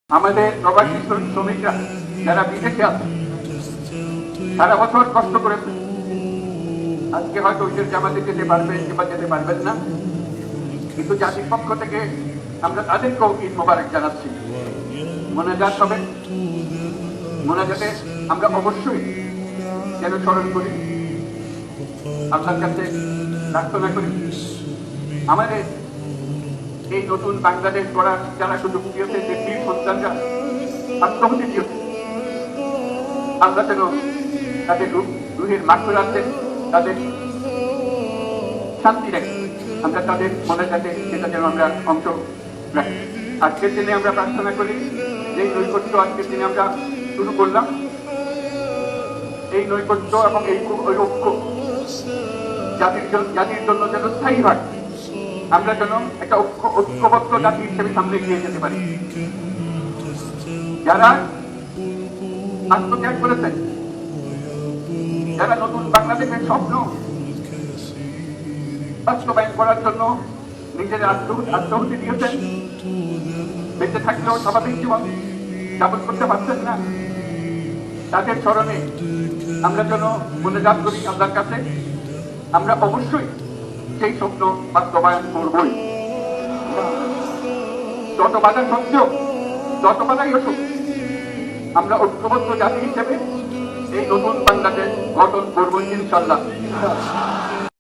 আমাদের প্রবাসী শ্রমিকরা যারা বিদেশে আছে সারা বছর কষ্ট করেছে, আজকে হয়তো ঈদের জামাতে যেতে পারবেন কিংবা যেতে পারবেন না, কিন্তু জাতির পক্ষ থেকে আমরা তাদেরকেও ঈদ মোবারক জানাচ্ছি। মোনাজাত হবে, মোনাজাতে আমরা অবশ্যই যেন স্মরণ করি, আল্লাহর কাছে প্রার্থনা করি আমাদের এই নতুন বাংলাদেশ গড়ার যারা সুযোগ দিয়েছে, যে বীর সন্তানরা আত্মহতি দিয়েছে, আল্লাহ যেন তাদের রুহের মাগফিরাত দেন, তাদের শান্তি রাখে। আমরা তাদের মনে থাকে সেটা যেন আমরা অংশ রাখি। আজকের দিনে আমরা প্রার্থনা করি যে নৈকট্য আজকের দিনে আমরা শুরু করলাম, এই নৈকট্য এবং এই ঐক্য জাতির জন্য যেন স্থায়ী হয়, আমরা যেন একটা ঐক্যবদ্ধ জাতি হিসেবে সামনে এগিয়ে যেতে পারি। যারা আত্মত্যাগ করেছেন, যারা নতুন বাংলাদেশের স্বপ্ন বাস্তবায়ন করার জন্য নিজের আত্মহুতি দিয়েছেন, বেঁচে থাকলেও স্বাভাবিক জীবন যাপন করতে পারছেন না, তাদের স্মরণে আমরা যেন মোনাজাত করি আল্লাহর কাছে। আমরা অবশ্যই সেই স্বপ্ন বাস্তবায়ন করবই, যত বাধা সত্ত্বেও, যত বাধাই আসুক, আমরা ঐক্যবদ্ধ জাতি হিসেবে এই নতুন বাংলাদেশ গঠন করবো ইনশাআল্লাহ।